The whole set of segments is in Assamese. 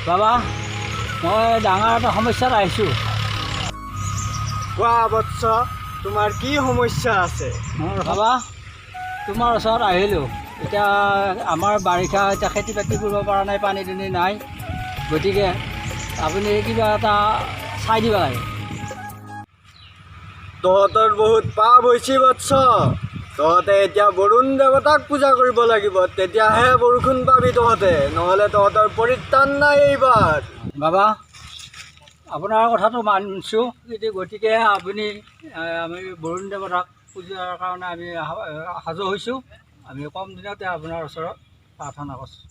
বাবা মই ডাঙৰ এটা সমস্যাত আহিছোঁ। কোৱা বৎস, তোমাৰ কি সমস্যা আছে? বাবা তোমাৰ ওচৰত আহিলোঁ। এতিয়া আমাৰ বাৰিষা এতিয়া খেতি বাতি কৰিব পৰা নাই, পানী দুনি নাই, গতিকে আপুনি কিবা এটা চাই দিব লাগে। তহঁতৰ বহুত পাপ হৈছে বৎস। তহঁতে এতিয়া বৰুণ দেৱতাক পূজা কৰিব লাগিব, তেতিয়াহে বৰষুণ পাবি তহঁতে, নহ'লে তহঁতৰ পৰিত্ৰাণ নাই এইবাৰ। বাবা আপোনাৰ কথাটো মানিছোঁ, গতিকে আপুনি আমি বৰুণ দেৱতাক পূজাৰ কাৰণে আমি সাজু হৈছোঁ। আমি কম দিনতে আপোনাৰ ওচৰত প্ৰাৰ্থনা কৰিছোঁ।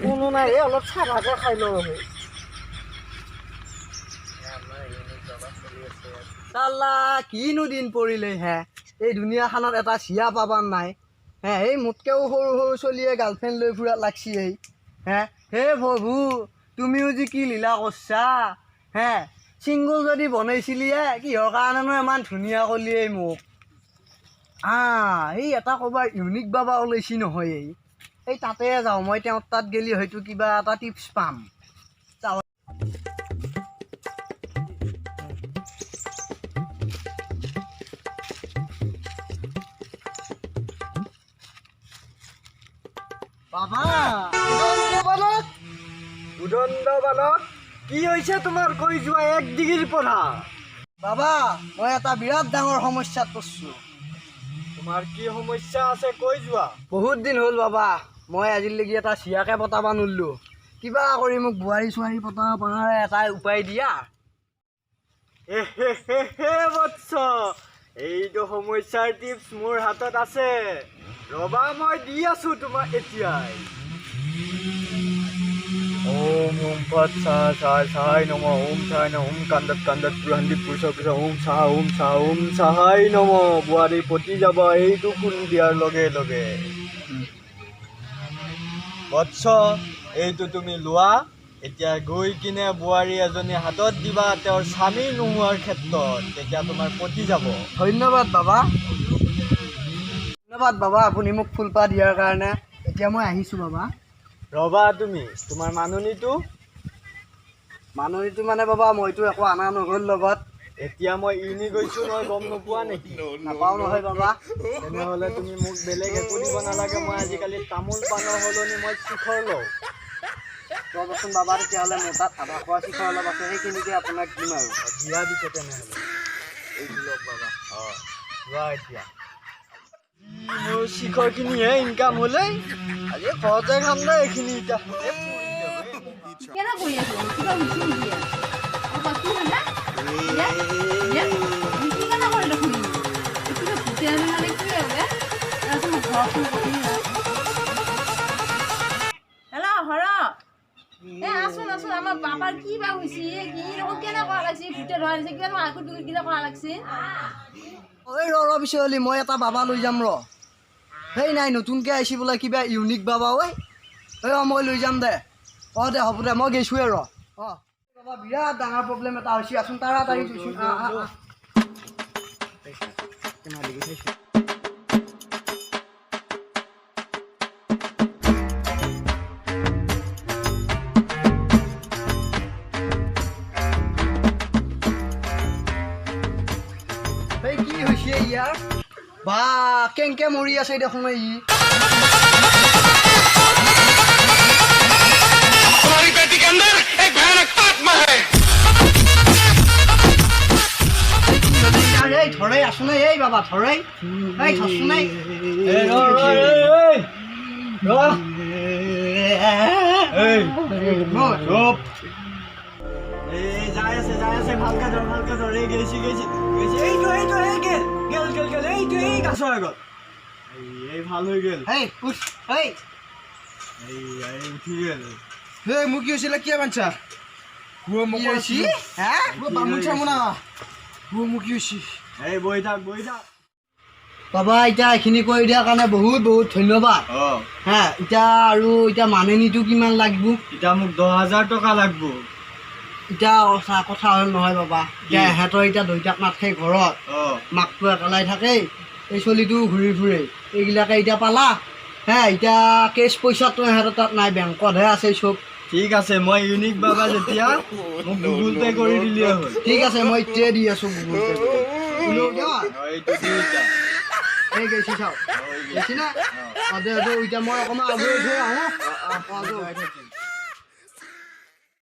কোনো নাই, অলপ চাহাকে খাই লওঁ। চালা কিনো দিন পৰিলে হে, এই দুনিয়াখনত এটা চিয়া পাবান নাই হে। এই মোতকেও সৰু সৰু চলিয়ে গাৰ্লফ্ৰেণ্ড লৈ ফুৰাত লাগছি হে। হে প্ৰভু, তুমিও যে কি লীলা কৰছা হে। চিংগুল যদি বনাইছিলি কিহৰ কাৰণেনো ইমান ধুনীয়া কলিয়ে মোক। এই এটা ক'ৰবাৰ ইউনিক বাবা ওলাইছি নহয়, এই তাতে যাওঁ মই। তেওঁৰ তাত গেলি হয়তো কিবা এটা টিপছ পাম। বাবা উদণ্ড বালক, কি হৈছে তোমাৰ? কৈ যোৱা এক ডিগ্ৰীৰ পৰা। বাবা মই এটা বিৰাট ডাঙৰ সমস্যাত পৰিছোঁ। তোমাৰ কি সমস্যা আছে কৈ যোৱা। বহুত দিন হ'ল বাবা, মই আজিলৈকে এটা চিয়াকে পতাব নোৱাৰিলোঁ। কিবা কৰি মোক বোৱাৰী চোৱাৰী পতাব পৰাৰ এটাই উপায় দিয়া। বৎস, এইটো সমস্যাৰ টিপছ মোৰ হাতত আছে, ৰবা মই দি আছো তোমাক এতিয়াই। ওম ওম পৎ সাহায় নম, ওম সাহায় নম, ওম কান্দত কান্দত পুৰন্দীপ পুৰুষ পুৰুষ, ওম সাহায় নম। বোৱাৰী পতি যাবা এইটো ফুল দিয়াৰ লগে লগে। বৎস এইটো তুমি লোৱা, এতিয়া গৈ কিনে বোৱাৰী এজনী হাতত দিবা তেওঁৰ স্বামী নোহোৱাৰ ক্ষেত্ৰত, তেতিয়া তোমাৰ পতি যাব। ধন্যবাদ বাবা, ধন্যবাদ বাবা আপুনি মোক ফুলপাহ দিয়াৰ কাৰণে। এতিয়া মই আহিছোঁ বাবা। ৰবা তুমি, তোমাৰ মাননীটো মানে বাবা মইতো একো আনা নগ'ল লগত। এতিয়া মই ইউনি গৈছোঁ নহয়, গম নোপোৱা নেকি? নাপাওঁ নহয় বাবা। তেনেহ'লে তুমি মোক বেলেগ একো দিব নালাগে, মই আজিকালি তামোল পাণৰ সলনি মই শিখৰ লওঁ। ৰ'বচোন বাবা, তেতিয়াহ'লে মোৰ তাত আধা খোৱা শিখৰ অলপ আছে, সেইখিনিকে আপোনাক দিম আৰু। দিয়া দিছে তেনেহ'লে এইটো লওক বাবা। যোৱা এতিয়া। মোৰ শিখৰখিনিহে ইনকাম হ'লে, আজি ঘৰতে খাম দে এইখিনি। এতিয়া কেনে কৰি আছো কিবা উঠি নেকি কি মানে কি কেনে কৰি দেখোন কিবা ভূতে মানে কি হবে তাৰপিছত ঘৰখন কৰি হেল্ল' হৰ আসুন আসুন আমার বাবার কি বা হয়েছে কি রকম কেন করা লাগছে ভূতে ধরা লাগছে কেন আগত কিনা করা লাগছে ঐ পিছলি মই এটা বাবা লৈ যাম ৰ। সেই নাই নতুনকৈ আহিছি বোলে কিবা ইউনিক বাবা। মই লৈ যাম দে। দে হ'ব দে, মই গৈছোৱে ৰ। বাবা বিৰাট ডাঙৰ প্ৰব্লেম এটা হৈছে, আচোন তাড়াতাড়ি কি হৈছে ইয়াৰ? বা কেংকে মৰি আছে দেখোন ই। हमारी बेटी के अंदर एक भयानक आत्मा है। ধৰাই আছো নাই এই বাবা, ধৰাই ধৰছো নাই। যাই আছে ভালকে ধৰ এই গেছি এইটো এই গাছৰ আগত এই ভাল হৈ গেল। উঠি গেল। মোক কি হৈছিলে? কিয় বাঞ্চা বাবা? এতিয়া এইখিনি কৰি দিয়াৰ কাৰণে বহুত বহুত ধন্যবাদ। এতিয়া আৰু এতিয়া মাননীটো কিমান লাগিব? এতিয়া মোক 10,000 টকা লাগিব। এতিয়া কথা হ'ল নহয় বাবা, এতিয়া এহেঁতৰ এতিয়া দুইটাক নাথাকে ঘৰত, মাকটো একেলাই থাকে, এই চলিটো ঘূৰি ফুৰে, এইবিলাকে এতিয়া পালা হে এতিয়া কেছ পইচাটো সিহঁতৰ তাত নাই বেংকতহে আছে চব ঠিক আছে মই ইউনিক বাবা যেতিয়া মোক গুগল পে কৰি দিলেই হ'ল ঠিক আছে মই এতিয়াই দি আছোঁ গুগল পে এইটো দি এতিয়া এই গৈছি চাওক গৈছি না দে এতিয়া মই অকণমান আগুৱাই থৈ আহোঁ